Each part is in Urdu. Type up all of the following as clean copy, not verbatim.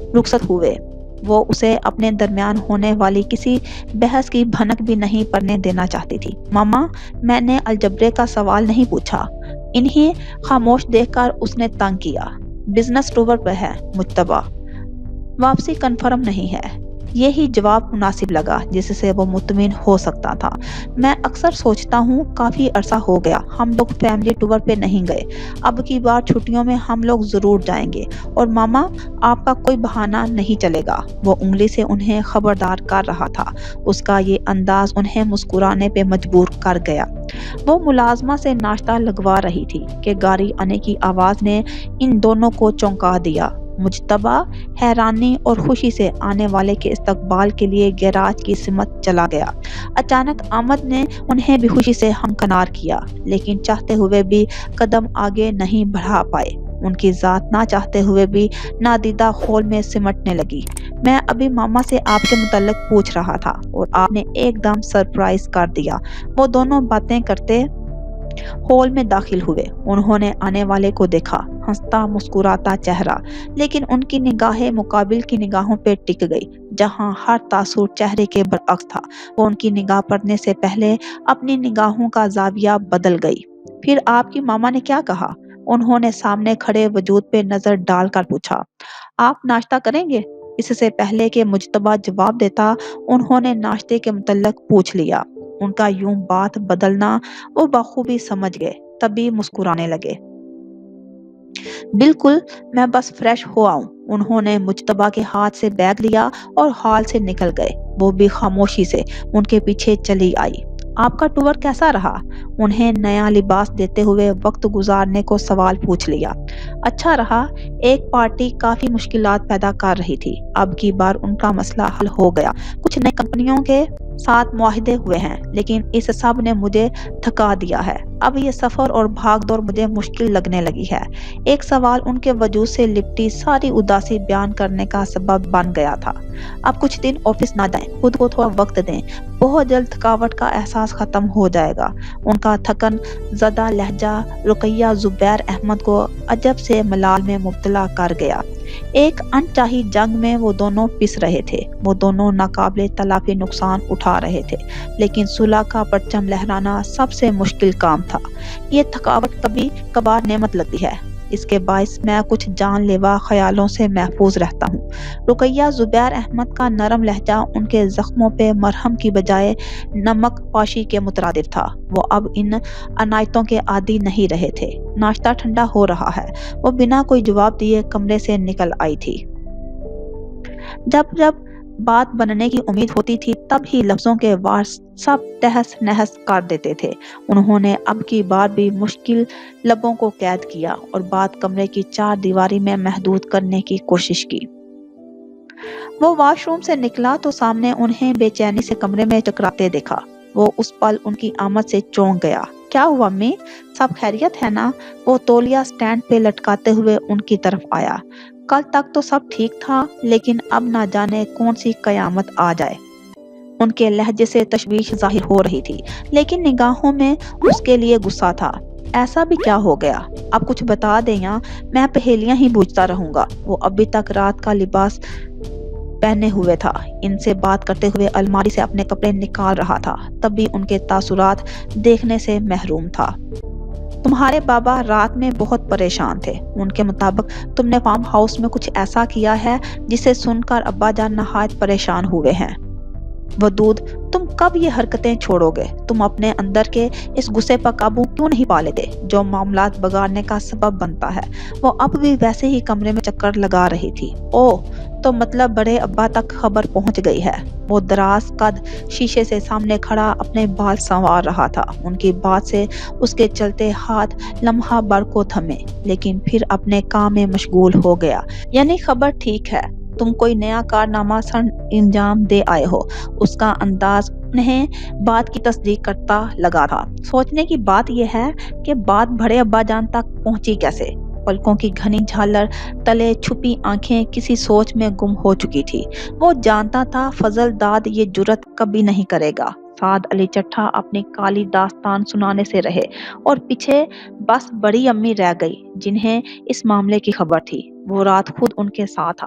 رخصت ہوئے۔ وہ اسے اپنے درمیان ہونے والی کسی بحث کی بھنک بھی نہیں پڑنے دینا چاہتی تھی۔ ماما، میں نے الجبرے کا سوال نہیں پوچھا۔ انہیں خاموش دیکھ کر اس نے تنگ کیا۔ بزنس ٹور پہ ہے مجتبیٰ، واپسی کنفرم نہیں ہے۔ یہی جواب مناسب لگا جس سے وہ مطمئن ہو سکتا تھا۔ میں اکثر سوچتا ہوں کافی عرصہ ہو گیا ہم لوگ فیملی ٹور پہ نہیں گئے، اب کی بار چھٹیوں میں ہم لوگ ضرور جائیں گے۔ اور ماما، آپ کا کوئی بہانہ نہیں چلے گا۔ وہ انگلی سے انہیں خبردار کر رہا تھا۔ اس کا یہ انداز انہیں مسکرانے پہ مجبور کر گیا۔ وہ ملازمہ سے ناشتہ لگوا رہی تھی کہ گاڑی آنے کی آواز نے ان دونوں کو چونکا دیا۔ مجتبیٰ حیرانی اور خوشی سے آنے والے کے استقبال کے لیے گیراج کی سمت چلا گیا۔ اچانک آمد نے انہیں بھی خوشی سے ہمکنار کیا، لیکن چاہتے ہوئے بھی قدم آگے نہیں بڑھا پائے۔ ان کی ذات نہ چاہتے ہوئے بھی نادیدہ خول میں سمٹنے لگی۔ میں ابھی ماما سے آپ کے متعلق پوچھ رہا تھا اور آپ نے ایک دم سرپرائز کر دیا۔ وہ دونوں باتیں کرتے ہال میں داخل ہوئے۔ انہوں نے آنے والے کو دیکھا، ہنستا مسکراتا چہرہ، لیکن ان کی نگاہیں مقابل کی نگاہوں پہ ٹک گئی جہاں ہر تاثر چہرے کے برعکس تھا۔ وہ ان کی نگاہ پڑنے سے پہلے اپنی نگاہوں کا زاویہ بدل گئی۔ پھر آپ کی ماما نے کیا کہا؟ انہوں نے سامنے کھڑے وجود پہ نظر ڈال کر پوچھا۔ آپ ناشتہ کریں گے؟ اس سے پہلے کہ مجتبیٰ جواب دیتا، انہوں نے ناشتے کے متعلق پوچھ لیا۔ ان کا یوں بات بدلنا وہ بخوبی سمجھ گئے، تبھی مسکرانے لگے۔ بالکل، میں بس فریش ہوا ہوں۔ انہوں نے مجتبیٰ کے ہاتھ سے بیگ لیا اور ہال سے نکل گئے۔ وہ بھی خاموشی سے ان کے پیچھے چلی آئی۔ آپ کا ٹور کیسا رہا؟ انہیں نیا لباس دیتے ہوئے وقت گزارنے کو سوال پوچھ لیا۔ اچھا رہا۔ ایک پارٹی کافی مشکلات پیدا کر رہی تھی، اب کی بار ان کا مسئلہ حل ہو گیا۔ کچھ نئی کمپنیوں کے ساتھ معاہدے ہوئے ہیں، لیکن اس سب نے مجھے تھکا دیا ہے۔ اب یہ سفر اور بھاگ دوڑ مجھے مشکل لگنے لگی ہے۔ ایک سوال ان کے وجود سے لپٹی ساری اداسی بیان کرنے کا سبب بن گیا تھا۔ اب کچھ دن آفس نہ جائیں، خود کو تھوڑا وقت دیں، بہت جلد تھکاوٹ کا احساس ختم ہو جائے گا۔ ان کا تھکن زدہ لہجہ رقیہ زبیر احمد کو عجب سے ملال میں مبتلا کر گیا۔ ایک انچاہی جنگ میں وہ دونوں پس رہے تھے، وہ دونوں ناقابل تلافی نقصان اٹھا رہے تھے، لیکن صلح کا پرچم لہرانا سب سے مشکل کام تھا۔ یہ تھکاوٹ کبھی کبھار نعمت لگتی ہے، اس کے باعث میں کچھ جان لیوا خیالوں سے محفوظ رہتا ہوں۔ رقیہ زبیر احمد کا نرم لہجہ ان کے زخموں پہ مرہم کی بجائے نمک پاشی کے مترادف تھا۔ وہ اب ان عنایتوں کے عادی نہیں رہے تھے۔ ناشتہ ٹھنڈا ہو رہا ہے، وہ بنا کوئی جواب دیے کمرے سے نکل آئی تھی۔ جب جب بات بننے کی امید ہوتی تھی تب ہی لفظوں کے وار سب تہس نہس کر دیتے تھے۔ انہوں نے اب کی بار بھی مشکل لبوں کو قید کیا اور بات کمرے کی چار دیواری میں محدود کرنے کی کوشش کی۔ وہ واش روم سے نکلا تو سامنے انہیں بے چینی سے کمرے میں ٹکراتے دیکھا۔ وہ اس پل ان کی آمد سے چونک گیا۔ کیا ہوا امی؟ سب خیریت ہے نا؟ وہ تولیہ سٹینڈ پہ لٹکاتے ہوئے ان کی طرف آیا۔ کل تک تو سب ٹھیک تھا، لیکن اب نہ جانے کون سی قیامت آ جائے۔ ان کے لہجے سے تشویش ظاہر ہو رہی تھی، لیکن نگاہوں میں اس کے لیے غصہ تھا۔ ایسا بھی کیا ہو گیا؟ اب کچھ بتا دیں یا میں پہیلیاں ہی بوجھتا رہوں گا۔ وہ ابھی تک رات کا لباس پہنے ہوئے تھا، ان سے بات کرتے ہوئے الماری سے اپنے کپڑے نکال رہا تھا، تب بھی ان کے تاثرات دیکھنے سے محروم تھا۔ تمہارے بابا رات میں بہت پریشان تھے۔ ان کے مطابق تم نے فارم ہاؤس میں کچھ ایسا کیا ہے جسے سن کر ابا جان نہایت پریشان ہوئے ہیں۔ ودود، تم کب یہ حرکتیں چھوڑو گے؟ تم اپنے اندر کے اس غصے پر قابو کیوں نہیں پا لیتے جو معاملات بگاڑنے کا سبب بنتا ہے؟ وہ اب بھی ویسے ہی کمرے میں چکر لگا رہی تھی۔ اوہ، تو مطلب بڑے ابا تک خبر پہنچ گئی ہے۔ وہ دراز قد شیشے سے سامنے کھڑا اپنے بال سنوار رہا تھا۔ ان کی بات سے اس کے چلتے ہاتھ لمحہ بھر کو تھمے، لیکن پھر اپنے کام میں مشغول ہو گیا۔ یعنی خبر ٹھیک ہے، تم کوئی نیا کارنامہ سر انجام دے آئے ہو۔ اس کا انداز انہیں بات کی تصدیق کرتا لگا تھا۔ سوچنے کی بات یہ ہے کہ بات بڑے ابا جان تک پہنچی کیسے؟ پلکوں کی گھنی جھالر تلے چھپی آنکھیں کسی سوچ میں گم ہو چکی تھی۔ وہ جانتا تھا فضل داد یہ جرات کبھی نہیں کرے گا۔ سعد علی چٹھا اپنی کالی داستان سنانے سے رہے اور پیچھے بس بڑی امی رہ گئی جنہیں اس معاملے کی خبر تھی۔ وہ رات خود ان کے ساتھ تھا۔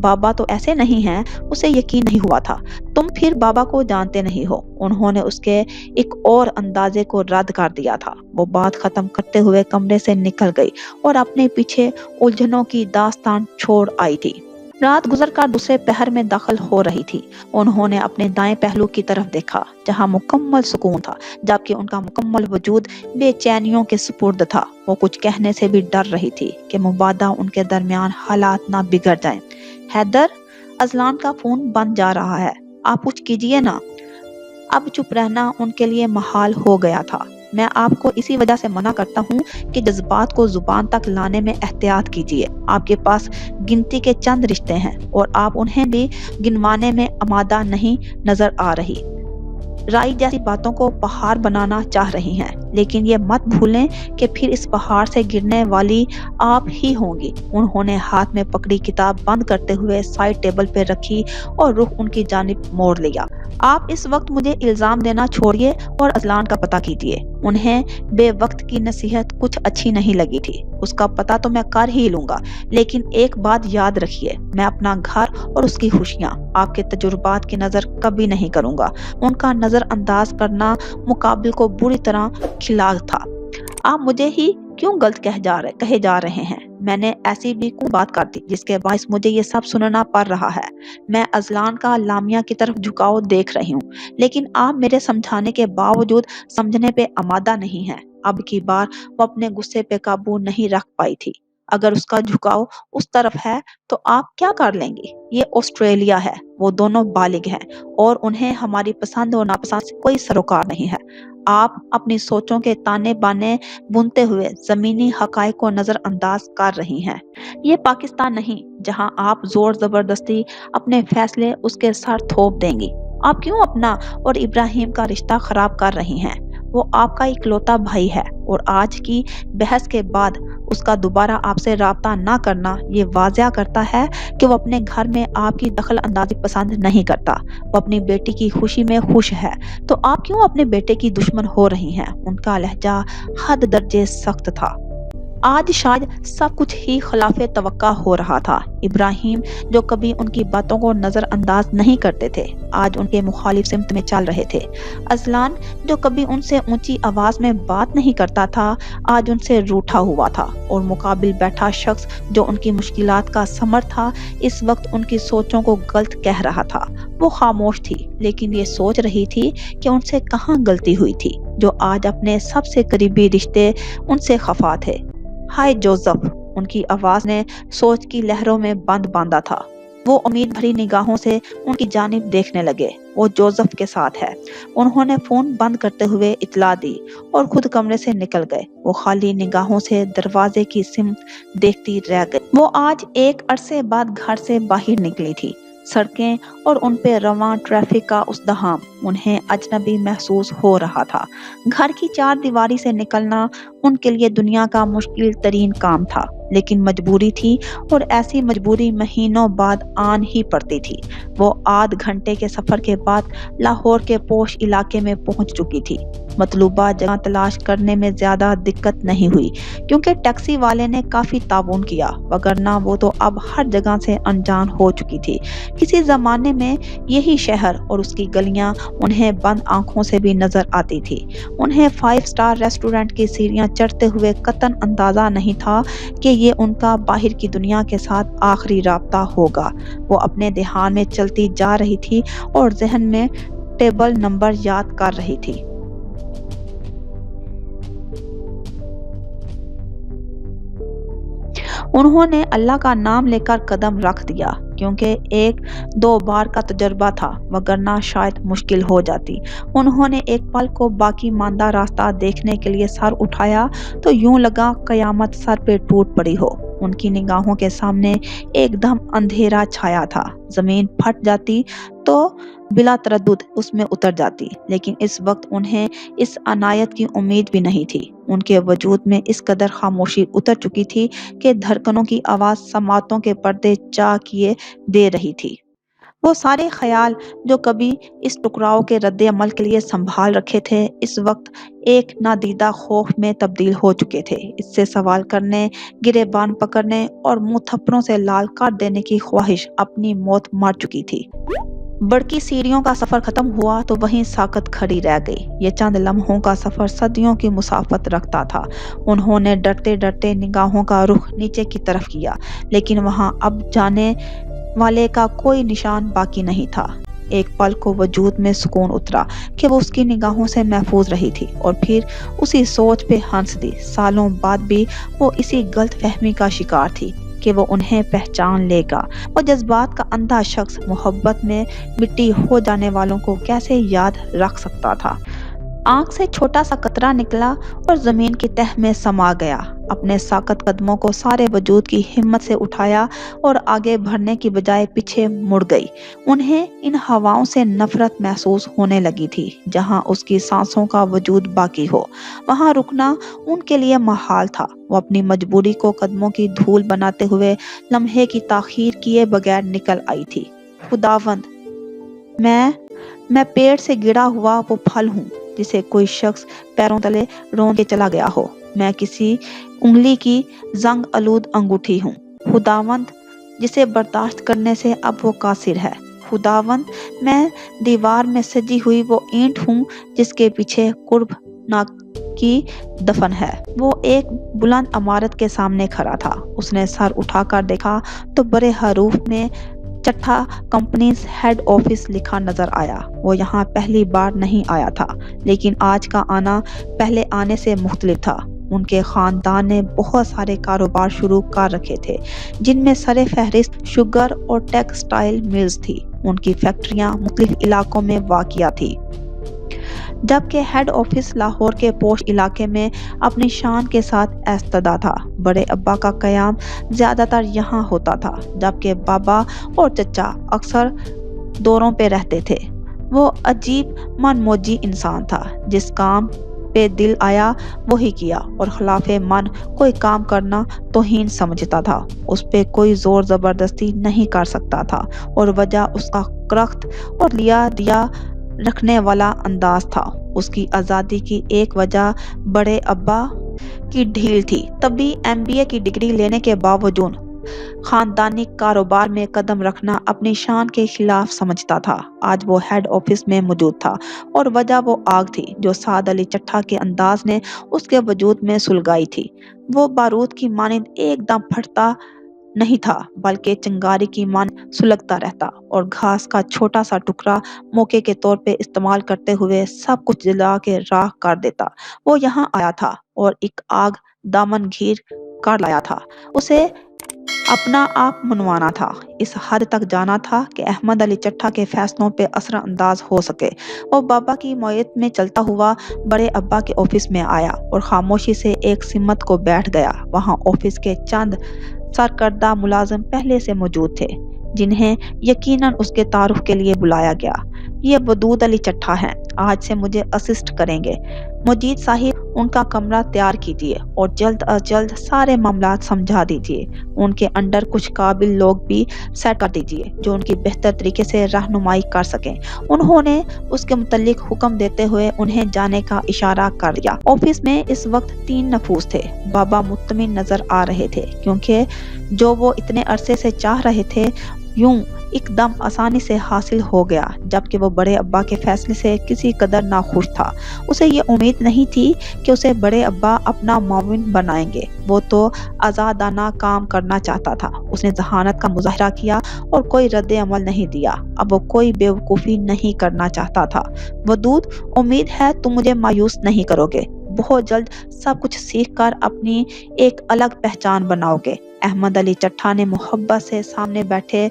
بابا تو ایسے نہیں ہیں۔ اسے یقین نہیں ہوا تھا۔ تم پھر بابا کو جانتے نہیں ہو۔ انہوں نے اس کے ایک اور اندازے کو رد کر دیا تھا۔ وہ بات ختم کرتے ہوئے کمرے سے نکل گئی اور اپنے پیچھے الجھنوں کی داستان چھوڑ آئی تھی۔ رات گزر کر دوسرے پہر میں داخل ہو رہی تھی۔ انہوں نے اپنے دائیں پہلو کی طرف دیکھا جہاں مکمل سکون تھا، جبکہ ان کا مکمل وجود بے چینیوں کے سپرد تھا۔ وہ کچھ کہنے سے بھی ڈر رہی تھی کہ مبادا ان کے درمیان حالات نہ بگڑ جائیں۔ حیدر، اذلان کا فون بند جا رہا ہے، آپ کچھ کیجئے نا۔ اب چپ رہنا ان کے لیے محال ہو گیا تھا۔ میں آپ کو اسی وجہ سے منع کرتا ہوں کہ جذبات کو زبان تک لانے میں احتیاط کیجیے۔ آپ کے پاس گنتی کے چند رشتے ہیں اور آپ انہیں بھی گنوانے میں آمادہ نہیں نظر آ رہی۔ رائی جیسی باتوں کو پہاڑ بنانا چاہ رہی ہیں، لیکن یہ مت بھولیں کہ پھر اس پہاڑ سے گرنے والی آپ ہی ہوں گی۔ انہوں نے ہاتھ میں پکڑی کتاب بند کرتے ہوئے سائڈ ٹیبل پہ رکھی اور رخ ان کی جانب موڑ لیا۔ آپ اس وقت مجھے الزام دینا چھوڑیے اور اذلان کا پتہ کیجیے۔ انہیں بے وقت کی نصیحت کچھ اچھی نہیں لگی تھی۔ اس کا پتہ تو میں کر ہی لوں گا، لیکن ایک بات یاد رکھیے، میں اپنا گھر اور اس کی خوشیاں آپ کے تجربات کی نظر کبھی نہیں کروں گا۔ ان کا نظر انداز کرنا مقابل کو بری طرح کھلا تھا۔ آپ مجھے ہی کیوں غلط کہے جا رہے ہیں؟ میں نے ایسی بھی کون بات کر دی جس کے باعث مجھے یہ سب سننا پڑ رہا ہے؟ میں اذلان کا لامیہ کی طرف جھکاؤ دیکھ رہی ہوں، لیکن آپ میرے سمجھانے کے باوجود سمجھنے پہ آمادہ نہیں ہیں۔ اب کی بار وہ اپنے غصے پہ قابو نہیں رکھ پائی تھی۔ اگر اس کا جھکاؤ اس طرف ہے تو آپ کیا کر لیں گی؟ یہ آسٹریلیا ہے، وہ دونوں بالغ ہیں اور انہیں ہماری پسند اور ناپسند سے کوئی سروکار نہیں ہے۔ آپ اپنی سوچوں کے تانے بانے بنتے ہوئے زمینی حقائق کو نظر انداز کر رہی ہیں۔ یہ پاکستان نہیں جہاں آپ زور زبردستی اپنے فیصلے اس کے سر تھوپ دیں گی۔ آپ کیوں اپنا اور ابراہیم کا رشتہ خراب کر رہی ہیں؟ وہ آپ کا اکلوتا بھائی ہے اور آج کی بحث کے بعد اس کا دوبارہ آپ سے رابطہ نہ کرنا یہ واضح کرتا ہے کہ وہ اپنے گھر میں آپ کی دخل اندازی پسند نہیں کرتا۔ وہ اپنی بیٹی کی خوشی میں خوش ہے، تو آپ کیوں اپنے بیٹے کی دشمن ہو رہی ہیں؟ ان کا لہجہ حد درجے سخت تھا۔ آج شاید سب کچھ ہی خلاف توقع ہو رہا تھا۔ ابراہیم جو کبھی ان کی باتوں کو نظر انداز نہیں کرتے تھے، آج ان کے مخالف سمت میں چل رہے تھے۔ اذلان جو کبھی ان سے اونچی آواز میں بات نہیں کرتا تھا، آج ان سے روٹھا ہوا تھا، اور مقابل بیٹھا شخص جو ان کی مشکلات کا ثمر تھا، اس وقت ان کی سوچوں کو غلط کہہ رہا تھا۔ وہ خاموش تھی، لیکن یہ سوچ رہی تھی کہ ان سے کہاں غلطی ہوئی تھی جو آج اپنے سب سے قریبی رشتے ان سے خفا تھے۔ ہائے جوزف، ان کی آواز نے سوچ کی لہروں میں بند باندھا تھا۔ وہ امید بھری نگاہوں سے ان کی جانب دیکھنے لگے۔ وہ جوزف کے ساتھ ہے۔ انہوں نے فون بند کرتے ہوئے اطلاع دی اور خود کمرے سے نکل گئے۔ وہ خالی نگاہوں سے دروازے کی سمت دیکھتی رہ گئی۔ وہ آج ایک عرصے بعد گھر سے باہر نکلی تھی۔ سڑکیں اور ان پہ رواں ٹریفک کا ازدحام انہیں اجنبی محسوس ہو رہا تھا۔ گھر کی چار دیواری سے نکلنا ان کے لیے دنیا کا مشکل ترین کام تھا، لیکن مجبوری تھی، اور ایسی مجبوری مہینوں بعد آن ہی پڑتی تھی۔ وہ آدھ گھنٹے کے سفر کے بعد لاہور کے پوش علاقے میں پہنچ چکی تھی۔ مطلوبہ جگہ تلاش کرنے میں زیادہ دقت نہیں ہوئی کیونکہ ٹیکسی والے نے کافی تعاون کیا، وگرنہ وہ تو اب ہر جگہ سے انجان ہو چکی تھی۔ کسی زمانے میں یہی شہر اور اس کی گلیاں انہیں بند آنکھوں سے بھی نظر آتی تھی۔ انہیں 5 اسٹار ریسٹورنٹ کی سیڑھیاں چڑھتے ہوئے قطعاً اندازہ نہیں تھا کہ یہ ان کا باہر کی دنیا کے ساتھ آخری رابطہ ہوگا۔ وہ اپنے دھیان میں چلتی جا رہی تھی اور ذہن میں ٹیبل نمبر یاد کر رہی تھی۔ انہوں نے اللہ کا نام لے کر قدم رکھ دیا کیونکہ ایک دو بار کا تجربہ تھا، وگرنہ شاید مشکل ہو جاتی۔ انہوں نے ایک پل کو باقی ماندہ راستہ دیکھنے کے لیے سر اٹھایا تو یوں لگا قیامت سر پہ ٹوٹ پڑی ہو۔ ان کی نگاہوں کے سامنے ایک دم اندھیرا چھایا تھا۔ زمین پھٹ جاتی تو بلا تردد اس میں اتر جاتی، لیکن اس وقت انہیں اس عنایت کی امید بھی نہیں تھی۔ ان کے وجود میں اس قدر خاموشی اتر چکی تھی کہ دھڑکنوں کی آواز سماعتوں کے پردے چاک کیے دے رہی تھی۔ وہ سارے خیال جو کبھی اس ٹکراؤ کے رد عمل کے لیے سنبھال رکھے تھے اس وقت ایک نادیدہ خوف میں تبدیل ہو چکے تھے۔ اس سے سوال کرنے، گریبان پکڑنے اور منہ تھپڑوں سے لال کر دینے کی خواہش اپنی موت مار چکی تھی۔ بڑکی سیڑھیوں کا سفر ختم ہوا تو وہیں ساکت کھڑی رہ گئی۔ یہ چند لمحوں کا سفر صدیوں کی مسافت رکھتا تھا۔ انہوں نے ڈرتے ڈرتے نگاہوں کا رخ نیچے کی طرف کیا، لیکن وہاں اب جانے والے کا کوئی نشان باقی نہیں تھا۔ ایک پل کو وجود میں سکون اترا کہ وہ اس کی نگاہوں سے محفوظ رہی تھی، اور پھر اسی سوچ پہ ہنس دی۔ سالوں بعد بھی وہ اسی غلط فہمی کا شکار تھی کہ وہ انہیں پہچان لے گا۔ وہ جذبات کا اندھا شخص محبت میں مٹی ہو جانے والوں کو کیسے یاد رکھ سکتا تھا؟ آنکھ سے چھوٹا سا قطرہ نکلا اور زمین کی تہ میں سما گیا۔ اپنے ساکت قدموں کو سارے وجود کی ہمت سے اٹھایا اور آگے بڑھنے کی بجائے پیچھے مڑ گئی۔ انہیں ان ہواؤں سے نفرت محسوس ہونے لگی تھی۔ جہاں اس کی سانسوں کا وجود باقی ہو، وہاں رکنا ان کے لیے محال تھا۔ وہ اپنی مجبوری کو قدموں کی دھول بناتے ہوئے لمحے کی تاخیر کیے بغیر نکل آئی تھی۔ خداوند، میں پیڑ سے گرا ہوا وہ پھل ہوں جسے کوئی شخص پیروں تلے رون کے چلا گیا ہو۔ میں کسی انگلی کی زنگ آلود انگوٹھی ہوں، خداوند، جسے برداشت کرنے سے اب وہ قاصر ہے۔ خداوند، میں دیوار میں سجی ہوئی وہ اینٹ ہوں جس کے پیچھے قرب ناک کی دفن ہے۔ وہ ایک بلند عمارت کے سامنے کھڑا تھا۔ اس نے سر اٹھا کر دیکھا تو بڑے حروف میں چٹھا کمپنیز ہیڈ آفس لکھا نظر آیا۔ وہ یہاں پہلی بار نہیں آیا تھا، لیکن آج کا آنا پہلے آنے سے مختلف تھا۔ ان کے خاندان نے بہت سارے کاروبار شروع کر رکھے تھے، جن میں سر فہرست شوگر اور ٹیکسٹائل ملز تھی۔ ان کی فیکٹریاں مختلف علاقوں میں واقع تھی، جبکہ ہیڈ آفس لاہور کے پوش علاقے میں اپنی شان کے ساتھ ایستدع تھا۔ بڑے ابا کا قیام زیادہ تر یہاں ہوتا تھا، جبکہ بابا اور چچا اکثر دوروں پہ رہتے تھے۔ وہ عجیب من موجی انسان تھا، جس کام پہ دل آیا وہی کیا، اور خلاف من کوئی کام کرنا توہین سمجھتا تھا۔ اس پہ کوئی زور زبردستی نہیں کر سکتا تھا، اور وجہ اس کا کرخت اور لیا دیا رکھنے والا انداز تھا۔ اس کی آزادی کی ایک وجہ بڑے ابا کی ڈھیل تھی۔ طبی MBA کی ڈگری لینے کے باوجود خاندانی کاروبار میں قدم رکھنا اپنی شان کے خلاف سمجھتا تھا۔ آج وہ ہیڈ آفس میں موجود تھا، اور وجہ وہ آگ تھی جو سعد علی چٹھا کے انداز نے اس کے وجود میں سلگائی تھی۔ وہ بارود کی مانند ایک دم پھٹتا نہیں تھا، بلکہ چنگاری کی مانند سلگتا رہتا، اور گھاس کا چھوٹا سا ٹکڑا موقع کے طور پہ استعمال کرتے ہوئے سب کچھ جلا کے راکھ کر دیتا۔ وہ یہاں آیا تھا اور ایک آگ دامن گھیر کر لایا تھا۔ اسے اپنا آپ منوانا تھا، اس حد تک جانا تھا کہ احمد علی چٹھا کے فیصلوں پہ اثر انداز ہو سکے۔ وہ بابا کی معیت میں چلتا ہوا بڑے ابا کے آفس میں آیا اور خاموشی سے ایک سمت کو بیٹھ گیا۔ وہاں آفس کے چند سرکردہ ملازم پہلے سے موجود تھے، جنہیں یقیناً اس کے تعارف کے لیے بلایا گیا۔ یہ ودود علی چٹھا ہیں، آج سے مجھے اسسٹ کریں گے۔ مجید صاحب، ان کا کمرہ تیار کیجیے اور جلد از جلد سارے معاملات سمجھا دیجیے۔ ان کے انڈر کچھ قابل لوگ بھی سیٹ کر دیجیے جو ان کی بہتر طریقے سے رہنمائی کر سکیں۔ انہوں نے اس کے متعلق حکم دیتے ہوئے انہیں جانے کا اشارہ کر دیا۔ آفس میں اس وقت 3 نفوس تھے۔ بابا مطمئن نظر آ رہے تھے، کیونکہ جو وہ اتنے عرصے سے چاہ رہے تھے یوں ایک دم آسانی سے حاصل ہو گیا، جبکہ وہ بڑے ابا کے فیصلے سے کسی قدر ناخوش تھا۔ اسے یہ امید نہیں تھی کہ اسے بڑے ابا اپنا معاون بنائیں گے۔ وہ تو آزادانہ کام کرنا چاہتا تھا۔ اس نے ذہانت کا مظاہرہ کیا اور کوئی رد عمل نہیں دیا۔ اب وہ کوئی بے وقوفی نہیں کرنا چاہتا تھا۔ ودود، امید ہے تم مجھے مایوس نہیں کرو گے۔ بہت جلد سب کچھ سیکھ کر اپنی ایک الگ پہچان بناؤ گے۔ احمد علی چٹھا نے محبت سے سامنے بیٹھے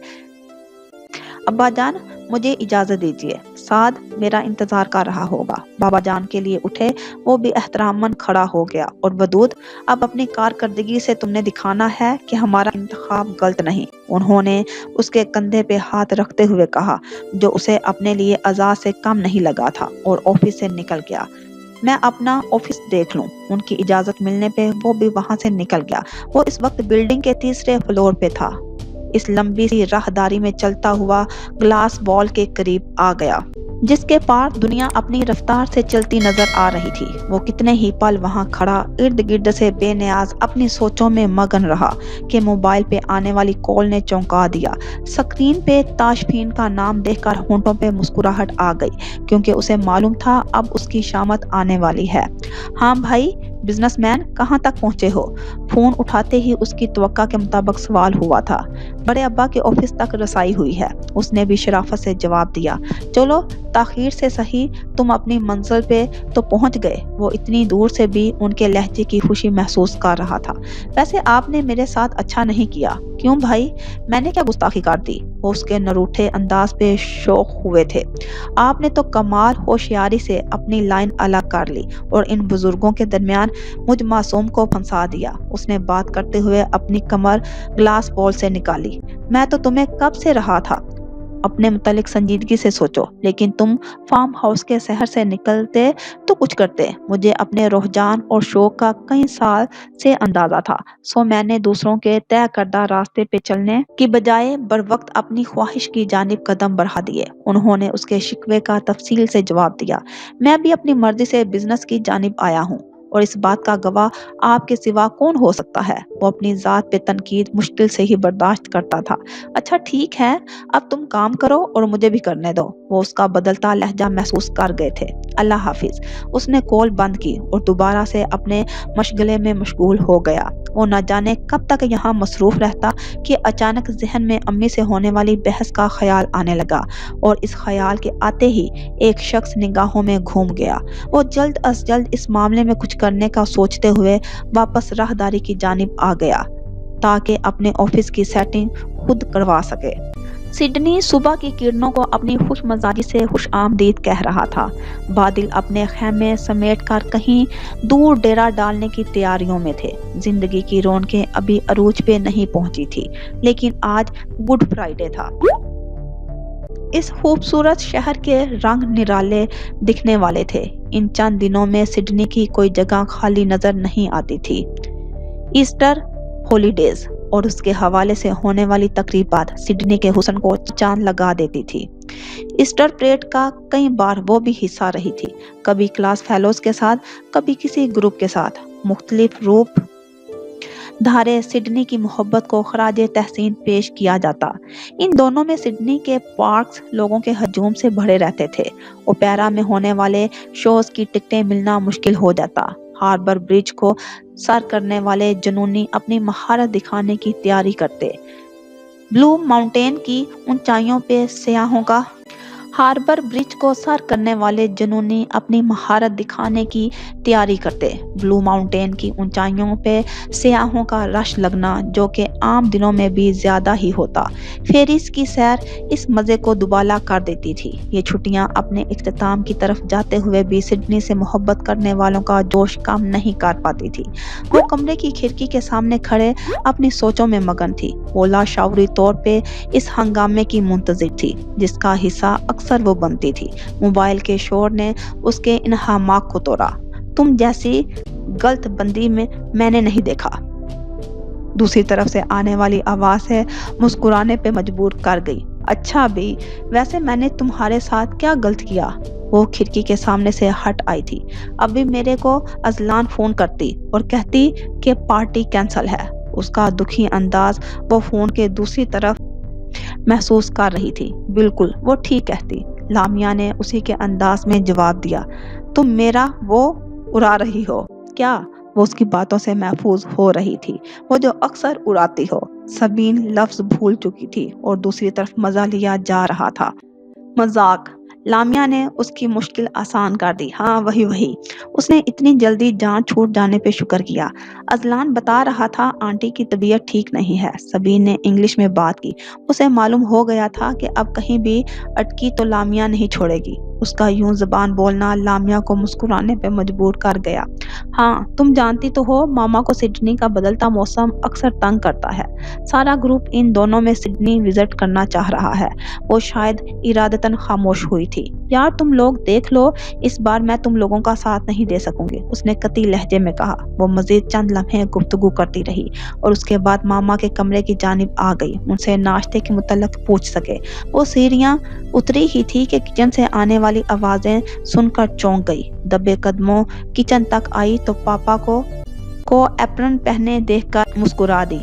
ابا جان، مجھے اجازت دیجیے، سعد میرا انتظار کر رہا ہوگا۔ بابا جان کے لیے اٹھے، وہ بھی احتراماً کھڑا ہو گیا۔ اور ودود، اب اپنی کارکردگی سے تم نے دکھانا ہے کہ ہمارا انتخاب غلط نہیں، انہوں نے اس کے کندھے پہ ہاتھ رکھتے ہوئے کہا، جو اسے اپنے لیے اعزاز سے کم نہیں لگا تھا، اور آفس سے نکل گیا۔ میں اپنا آفس دیکھ لوں۔ ان کی اجازت ملنے پہ وہ بھی وہاں سے نکل گیا۔ وہ اس وقت بلڈنگ کے 3رے فلور پہ تھا۔ اس لمبی سی راہداری میں چلتا ہوا گلاس وال کے قریب آ گیا جس کے پار دنیا اپنی رفتار سے چلتی نظر آ رہی تھی۔ وہ کتنے ہی پل وہاں کھڑا ارد گرد سے بے نیاز اپنی سوچوں میں مگن رہا کہ موبائل پہ آنے والی کال نے چونکا دیا۔ سکرین پہ تاشفین کا نام دیکھ کر ہونٹوں پہ مسکراہٹ آ گئی کیونکہ اسے معلوم تھا اب اس کی شامت آنے والی ہے۔ ہاں بھائی بزنس مین، کہاں تک پہنچے ہو؟ فون اٹھاتے ہی اس کی توقع کے مطابق سوال ہوا تھا۔ بڑے ابا کے آفس تک رسائی ہوئی ہے، اس نے بھی شرافت سے جواب دیا۔ چلو تاخیر سے سہی، تم اپنی منزل پہ تو پہنچ گئے۔ وہ اتنی دور سے بھی ان کے لہجے کی خوشی محسوس کر رہا تھا۔ ویسے آپ نے میرے ساتھ اچھا نہیں کیا۔ کیوں بھائی؟ میں نے کیا گستاخی کر دی؟ وہ اس کے نروٹھے انداز پہ شوق ہوئے تھے۔ آپ نے تو کمال ہوشیاری سے اپنی لائن الگ کر لی اور ان بزرگوں کے درمیان مجھ معصوم کو پھنسا دیا۔ اس نے بات کرتے ہوئے اپنی کمر گلاس بال سے نکالی۔ میں تو تمہیں کب سے رہا تھا اپنے متعلق سنجیدگی سے سوچو، لیکن تم فارم ہاؤس کے شہر سے نکلتے تو کچھ کرتے۔ مجھے اپنے رجحان اور شوق کا کئی سال سے اندازہ تھا، سو میں نے دوسروں کے طے کردہ راستے پہ چلنے کی بجائے بر وقت اپنی خواہش کی جانب قدم بڑھا دیے۔ انہوں نے اس کے شکوے کا تفصیل سے جواب دیا۔ میں بھی اپنی مرضی سے بزنس کی جانب آیا ہوں اور اس بات کا گواہ آپ کے سوا کون ہو سکتا ہے؟ وہ اپنی ذات پہ تنقید مشکل سے ہی برداشت کرتا تھا۔ اچھا ٹھیک ہے، اب تم کام کرو اور مجھے بھی کرنے دو۔ وہ اس کا بدلتا لہجہ محسوس کر گئے تھے۔ اللہ حافظ۔ اس نے کال بند کی اور دوبارہ سے اپنے مشغلے میں مشغول ہو گیا۔ وہ نہ جانے کب تک یہاں مصروف رہتا کہ اچانک ذہن میں امی سے ہونے والی بحث کا خیال آنے لگا اور اس خیال کے آتے ہی ایک شخص نگاہوں میں گھوم گیا۔ وہ جلد از جلد اس معاملے میں کچھ کرنے کا سوچتے ہوئے واپس راہداری کی جانب آ گیا تاکہ اپنے آفس کی سیٹنگ خود کروا سکے۔ سڈنی صبح کی کرنوں کو اپنی خوش مزاجی سے خوش آمدید کہہ رہا تھا۔ بادل اپنے خیمے سمیٹ کر کہیں دور ڈیرا ڈالنے کی تیاریوں میں تھے۔ زندگی کی رونقیں ابھی عروج پہ نہیں پہنچی تھی، لیکن آج گڈ فرائیڈے تھا۔ اس خوبصورت شہر کے رنگ نرالے دکھنے والے تھے۔ ان چند دنوں میں سڈنی کی کوئی جگہ خالی نظر نہیں آتی تھی۔ ایسٹر ہالیڈیز اور اس کے حوالے سے ہونے والی تقریبات سڈنی کے حسن کو چاند لگا دیتی تھی۔ ایسٹر پریڈ کا کئی بار وہ بھی حصہ رہی تھی، کبھی کلاس فیلوز کے ساتھ، کبھی کسی گروپ کے ساتھ۔ مختلف روپ دھارے سڈنی کی محبت کو خراج تحسین پیش کیا جاتا۔ ان دونوں میں سڈنی کے پارکس لوگوں کے ہجوم سے بھرے رہتے تھے۔ اوپیرا میں ہونے والے شوز کی ٹکٹیں ملنا مشکل ہو جاتا۔ ہاربر برج کو سر کرنے والے جنونی اپنی مہارت دکھانے کی تیاری کرتے۔ بلو ماؤنٹین کی اونچائیوں پہ سیاحوں کا ہاربر برج کو سر کرنے والے جنونی اپنی مہارت دکھانے کی تیاری کرتے۔ بلو ماؤنٹین کی اونچائیوں پہ سیاحوں کا رش لگنا جو کہ عام دنوں میں بھی زیادہ ہی ہوتا، فیریز کی سیر اس مزے کو دوبالا کر دیتی تھی۔ یہ چھٹیاں اپنے اختتام کی طرف جاتے ہوئے بھی سڈنی سے محبت کرنے والوں کا جوش کم نہیں کر پاتی تھی۔ وہ کمرے کی کھڑکی کے سامنے کھڑے اپنی سوچوں میں مگن تھی۔ وہ لاشعوری طور پہ اس ہنگامے کی منتظر تھی جس کا حصہ اکثر وہ بنتی تھی۔ موبائل کے شور نے اس کے انہماک کو توڑا۔ تم جیسی غلط بندی میں نے نہیں دیکھا۔ دوسری طرف سے آنے والی آواز سے مسکرانے پہ مجبور کر گئی۔ اچھا بھی، ویسے میں نے تمہارے ساتھ کیا غلط کیا؟ وہ کھڑکی کے سامنے سے ہٹ آئی تھی۔ ابھی میرے کو اذلان فون کرتی اور کہتی کہ پارٹی کینسل ہے۔ اس کا دکھی انداز وہ فون کے دوسری طرف محسوس کر رہی تھی۔ بالکل، وہ ٹھیک کہتی، لامیا نے اسی کے انداز میں جواب دیا۔ تم میرا وہ اڑا رہی ہو کیا؟ وہ اس کی باتوں سے محفوظ ہو رہی تھی، وہ جو اکثر اڑاتی ہو۔ سبین لفظ بھول چکی تھی اور دوسری طرف مزہ لیا جا رہا تھا۔ مذاق، لامیا نے اس کی مشکل آسان کر دی۔ ہاں وہی۔ اس نے اتنی جلدی جان چھوٹ جانے پہ شکر کیا۔ اذلان بتا رہا تھا آنٹی کی طبیعت ٹھیک نہیں ہے۔ سبین نے انگلش میں بات کی۔ اسے معلوم ہو گیا تھا کہ اب کہیں بھی اٹکی تو لامیا نہیں چھوڑے گی۔ اس کا یوں زبان بولنا لامیا کو مسکرانے پہ مجبور کر گیا۔ ہاں، تم جانتی تو ہو ماما کو سڈنی کا بدلتا موسم اکثر تنگ کرتا ہے۔ سارا گروپ ان دونوں میں سڈنی وزٹ کرنا چاہ رہا ہے۔ وہ شاید ارادتاً خاموش ہوئی تھی۔ یار تم لوگ دیکھ لو، اس بار میں تم لوگوں کا ساتھ نہیں دے سکوں گی، اس نے قطعی لہجے میں کہا۔ وہ مزید چند لمحے گفتگو کرتی رہی اور اس کے بعد ماما کے کمرے کی جانب آ گئی، ان سے ناشتے کے متعلق پوچھ سکے۔ وہ سیڑھیاں اتری ہی تھی کہ کچن سے آنے والی آوازیں سن کر چونک گئی۔ دبے قدموں کچن تک آئی تو پاپا کو ایپرن پہنے دیکھ کر مسکرا دی۔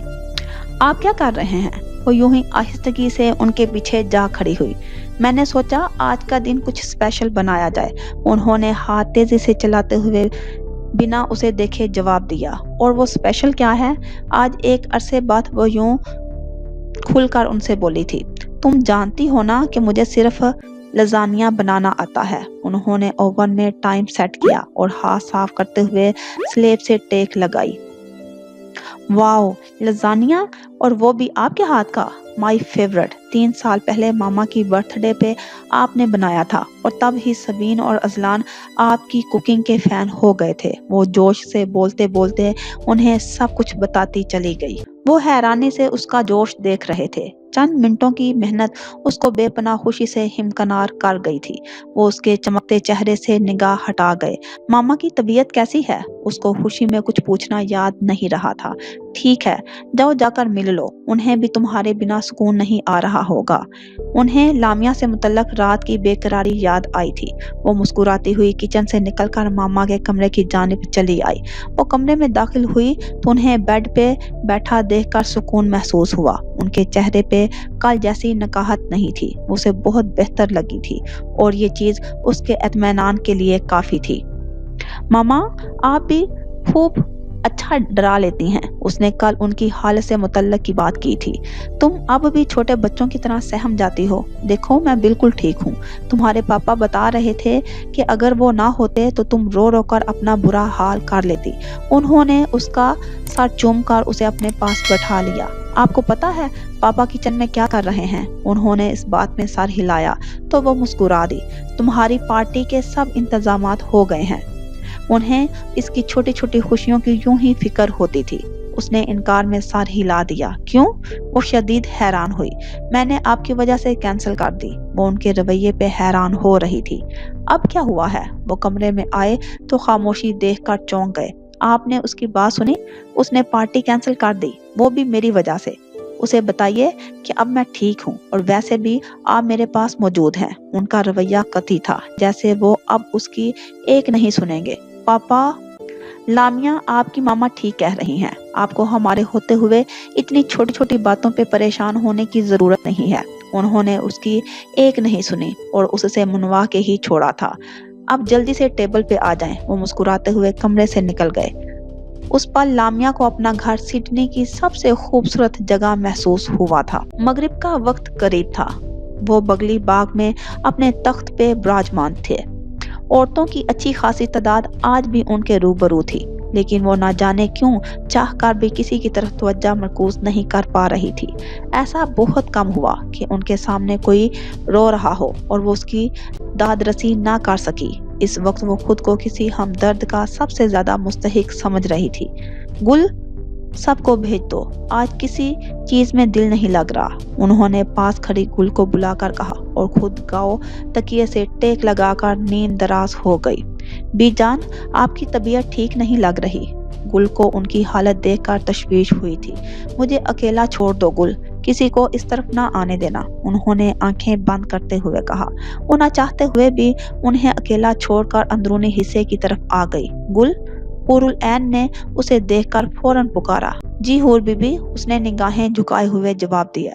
آپ کیا کر رہے ہیں؟ وہ یوں ہی آہستگی سے ان کے پیچھے جا کھڑی ہوئی۔ میں نے سوچا آج کا دن کچھ اسپیشل بنایا جائے، انہوں نے ہاتھ تیزی سے چلاتے ہوئے بنا اسے دیکھے جواب دیا۔ اور وہ اسپیشل کیا ہے؟ آج ایک عرصے بعد وہ یوں کھل کر ان سے بولی تھی۔ تم جانتی ہو نا کہ مجھے صرف لزانیہ بنانا آتا ہے۔ انہوں نے اوون میں ٹائم سیٹ کیا اور ہاتھ صاف کرتے ہوئے سلیب سے ٹیک لگائی۔ واو، لزانیہ! اور وہ بھی آپ کے ہاتھ کا؟ My favourite. 3 سال پہلے ماما کی برتھ ڈے پہ آپ نے بنایا تھا اور تب ہی سبین اور ازلان آپ کی کوکنگ کے فین ہو گئے تھے۔ وہ جوش سے بولتے بولتے انہیں سب کچھ بتاتی چلی گئی۔ وہ حیرانی سے اس کا جوش دیکھ رہے تھے۔ چند منٹوں کی محنت اس کو بے پناہ خوشی سے ہمکنار کر گئی تھی۔ وہ اس کے چمکتے چہرے سے نگاہ ہٹا گئے۔ ماما کی طبیعت کیسی ہے؟ اس کو خوشی میں کچھ پوچھنا یاد نہیں رہا تھا۔ ٹھیک ہے، جاؤ جا کر مل لو، انہیں بھی تمہارے بنا سکون نہیں آ رہا ہوگا۔ انہیں لامیا سے متعلق رات کی بے قراری یاد آئی تھی۔ وہ مسکراتی ہوئی کچن سے نکل کر ماما کے کمرے کی جانب چلی آئی۔ وہ کمرے میں داخل ہوئی تو انہیں بیڈ پہ بیٹھا دیکھ کر سکون محسوس ہوا۔ ان کے چہرے پہ کل جیسی نکاہت نہیں تھی، اسے بہت بہتر لگی تھی اور یہ چیز اس کے اطمینان کے لیے کافی تھی۔ ماما، آپ بھی خوب اچھا ڈرا لیتی ہیں، اس نے کل ان کی حالت سے متعلق کی بات کی تھی۔ تم اب بھی چھوٹے بچوں کی طرح سہم جاتی ہو۔ دیکھو میں بالکل ٹھیک ہوں۔ تمہارے پاپا بتا رہے تھے کہ اگر وہ نہ ہوتے تو تم رو رو کر اپنا برا حال کر لیتی۔ انہوں نے اس کا سر چوم کر اسے اپنے پاس بٹھا لیا۔ آپ کو پتا ہے پاپا کچن میں کیا کر رہے ہیں؟ انہوں نے اس بات میں سر ہلایا تو وہ مسکرا دی۔ تمہاری پارٹی کے سب انتظامات ہو گئے ہیں۔ انہیں اس کی چھوٹی چھوٹی خوشیوں کی یوں ہی فکر ہوتی تھی۔ اس نے انکار میں سر ہلا دیا۔ کیوں؟ وہ شدید حیران ہوئی۔ میں نے آپ کی وجہ سے کینسل کر دی۔ وہ ان کے رویے پہ حیران ہو رہی تھی۔ اب کیا ہوا ہے؟ وہ کمرے میں آئے تو خاموشی دیکھ کر چونک گئے۔ آپ نے اس کی بات سنی؟ اس نے پارٹی کینسل کر دی، وہ بھی میری وجہ سے۔ اسے بتائیے کہ اب میں ٹھیک ہوں اور ویسے بھی آپ میرے پاس موجود ہیں۔ ان کا رویہ قطعی تھا، جیسے وہ اب اس کی ایک نہیں سنیں گے۔ پاپا، لامیا، آپ کی ماما ٹھیک کہہ رہی ہیں۔ آپ کو ہمارے ہوتے ہوئے اتنی چھوٹی چھوٹی باتوں پہ پریشان ہونے کی ضرورت نہیں ہے۔ انہوں نے اس کی ایک نہیں سنی اور اس سے منوا کے ہی چھوڑا تھا۔ اب جلدی سے ٹیبل پہ آ جائیں۔ وہ مسکراتے ہوئے کمرے سے نکل گئے۔ اس پل لامیا کو اپنا گھر سڈنی کی سب سے خوبصورت جگہ محسوس ہوا تھا۔ مغرب کا وقت قریب تھا۔ وہ بغلی باغ میں اپنے تخت پہ براجمان تھے۔ عورتوں کی اچھی خاصی تعداد آج بھی ان کے روبرو تھی، لیکن وہ نہ جانے کیوں چاہ کر بھی کسی کی طرف توجہ مرکوز نہیں کر پا رہی تھی۔ ایسا بہت کم ہوا کہ ان کے سامنے کوئی رو رہا ہو اور وہ اس کی داد رسی نہ کر سکی۔ اس وقت وہ خود کو کسی ہمدرد کا سب سے زیادہ مستحق سمجھ رہی تھی۔ گل، سب کو بھیج دو، آج کسی چیز میں دل نہیں لگ رہا، انہوں نے پاس کھڑی گل کو بلا کر کہا اور خود گاؤ تکیے سے ٹیک لگا کر نیند دراز ہو گئی۔ بی جان، آپ کی طبیعت ٹھیک نہیں لگ رہی۔ گل کو ان کی حالت دیکھ کر تشویش ہوئی تھی۔ مجھے اکیلا چھوڑ دو گل، کسی کو اس طرف نہ آنے دینا، انہوں نے آنکھیں بند کرتے ہوئے کہا۔ وہ نہ چاہتے ہوئے بھی انہیں اکیلا چھوڑ کر اندرونی حصے کی طرف آ گئی۔ گل، حور العین نے اسے دیکھ کر فوراً پکارا۔ جی حور بی بی، اس نے نگاہیں جھکائے ہوئے جواب دیا۔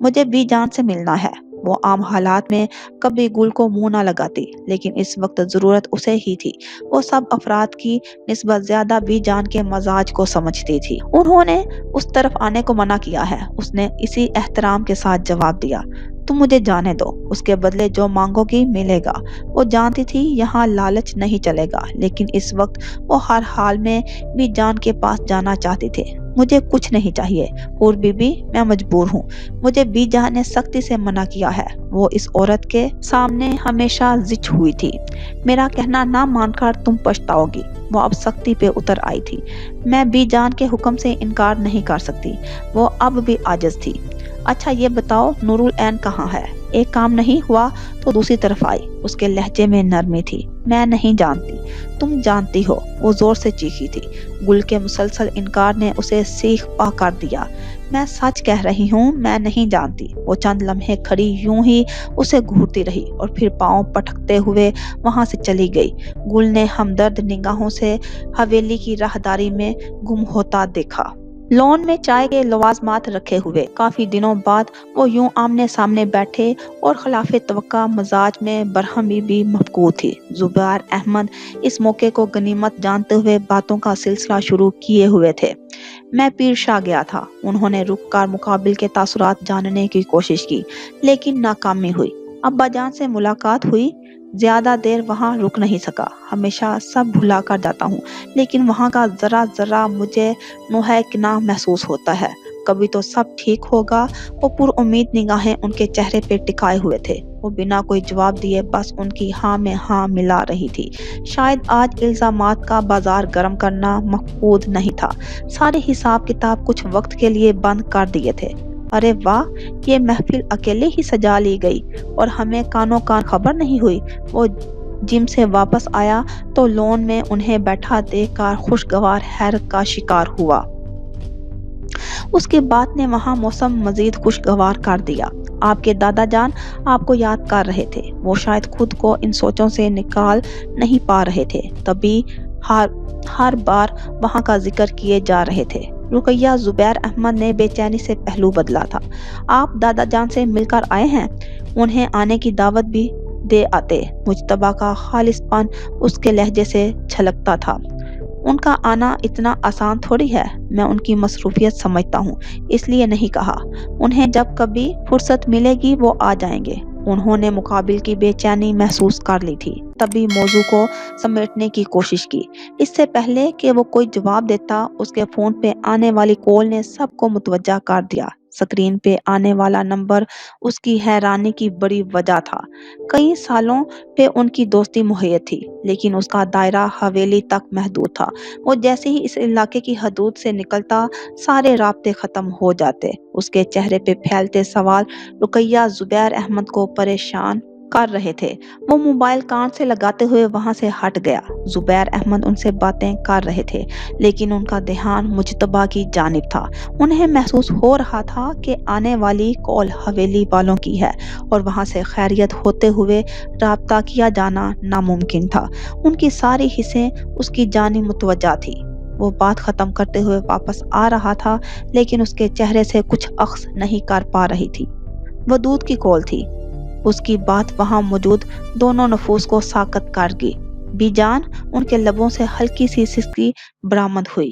مجھے بی جان سے ملنا ہے۔ وہ عام حالات میں کبھی گل کو منہ نہ لگاتی، لیکن اس وقت ضرورت اسے ہی تھی۔ وہ سب افراد کی نسبت زیادہ بی جان کے مزاج کو سمجھتی تھی۔ انہوں نے اس طرف آنے کو منع کیا ہے، اس نے اسی احترام کے ساتھ جواب دیا۔ تم مجھے جانے دو، اس کے بدلے جو مانگو گی ملے گا۔ وہ جانتی تھی یہاں لالچ نہیں چلے گا، لیکن اس وقت وہ ہر حال میں بی جان کے پاس جانا چاہتی تھی۔ مجھے کچھ نہیں چاہیے اور بی بی میں مجبور ہوں۔ مجھے بی جان نے سختی سے منع کیا ہے۔ وہ اس عورت کے سامنے ہمیشہ زچ ہوئی تھی۔ میرا کہنا نہ مان کر تم پچھتاؤ گی۔ وہ اب سختی پہ اتر آئی تھی۔ میں بی جان کے حکم سے انکار نہیں کر سکتی۔ وہ اب بھی عاجز تھی۔ اچھا یہ بتاؤ نور العین کہاں ہے؟ ایک کام نہیں ہوا تو دوسری طرف آئی۔ اس کے لہجے میں نرمی تھی۔ میں نہیں جانتی۔ تم جانتی ہو، وہ زور سے چیخی تھی۔ گل کے مسلسل انکار نے اسے سیخ پا کر دیا۔ میں سچ کہہ رہی ہوں، میں نہیں جانتی۔ وہ چند لمحے کھڑی یوں ہی اسے گھورتی رہی اور پھر پاؤں پٹکتے ہوئے وہاں سے چلی گئی۔ گل نے ہمدرد نگاہوں سے حویلی کی راہداری میں گم ہوتا دیکھا۔ لون میں چائے کے لوازمات رکھے ہوئے کافی دنوں بعد وہ یوں آمنے سامنے بیٹھے اور خلاف توقع مزاج میں برہمی بھی مفقود تھی۔ زبیر احمد اس موقع کو غنیمت جانتے ہوئے باتوں کا سلسلہ شروع کیے ہوئے تھے۔ میں پیر شاہ گیا تھا۔ انہوں نے رک کر مقابل کے تاثرات جاننے کی کوشش کی لیکن ناکامی ہوئی۔ ابا جان سے ملاقات ہوئی۔ زیادہ دیر وہاں رک نہیں سکا۔ ہمیشہ سب بھلا کر جاتا ہوں لیکن وہاں کا ذرا ذرا مجھے نوحہ کناہ محسوس ہوتا ہے۔ کبھی تو سب ٹھیک ہوگا۔ وہ پر امید نگاہیں ان کے چہرے پہ ٹکائے ہوئے تھے۔ وہ بنا کوئی جواب دیے بس ان کی ہاں میں ہاں ملا رہی تھی۔ شاید آج الزامات کا بازار گرم کرنا مفقود نہیں تھا۔ سارے حساب کتاب کچھ وقت کے لیے بند کر دیے تھے۔ ارے واہ، یہ محفل اکیلے ہی سجا لی گئی اور ہمیں کانوں کان خبر نہیں ہوئی۔ وہ جم سے واپس آیا تو لون میں انہیں بیٹھا دیکھ کر خوشگوار حیرت کا شکار ہوا۔ اس کی بات نے وہاں موسم مزید خوشگوار کر دیا۔ آپ کے دادا جان آپ کو یاد کر رہے تھے۔ وہ شاید خود کو ان سوچوں سے نکال نہیں پا رہے تھے، تبھی ہر بار وہاں کا ذکر کیے جا رہے تھے۔ رقیہ زبیر احمد نے بے چینی سے پہلو بدلا تھا۔ آپ دادا جان سے مل کر آئے ہیں؟ انہیں آنے کی دعوت بھی دے آتے۔ مجتبیٰ کا خالص پن اس کے لہجے سے چھلکتا تھا۔ ان کا آنا اتنا آسان تھوڑی ہے۔ میں ان کی مصروفیت سمجھتا ہوں، اس لیے نہیں کہا۔ انہیں جب کبھی فرصت ملے گی وہ آ جائیں گے۔ انہوں نے مقابل کی بے چینی محسوس کر لی تھی، تبھی موضوع کو سمیٹنے کی کوشش کی۔ اس سے پہلے کہ وہ کوئی جواب دیتا، اس کے فون پہ آنے والی کال نے سب کو متوجہ کر دیا۔ سکرین پہ آنے والا نمبر اس کی حیرانی کی بڑی وجہ تھا۔ کئی سالوں پہ ان کی دوستی محیط تھی لیکن اس کا دائرہ حویلی تک محدود تھا۔ وہ جیسے ہی اس علاقے کی حدود سے نکلتا سارے رابطے ختم ہو جاتے۔ اس کے چہرے پہ پھیلتے سوال رقیہ زبیر احمد کو پریشان کر رہے تھے۔ وہ موبائل کان سے لگاتے ہوئے وہاں سے ہٹ گیا۔ زبیر احمد ان سے باتیں کر رہے تھے لیکن ان کا دھیان مجتبیٰ کی جانب تھا۔ انہیں محسوس ہو رہا تھا کہ آنے والی کال حویلی والوں کی ہے اور وہاں سے خیریت ہوتے ہوئے رابطہ کیا جانا ناممکن تھا۔ ان کی ساری حسیں اس کی جانب متوجہ تھی۔ وہ بات ختم کرتے ہوئے واپس آ رہا تھا لیکن اس کے چہرے سے کچھ اخذ نہیں کر پا رہی تھی۔ ودود کی کال تھی۔ اس کی بات وہاں موجود دونوں نفوس کو ساکت کر گئی۔ بی جان، ان کے لبوں سے ہلکی سی سسکی برآمد ہوئی۔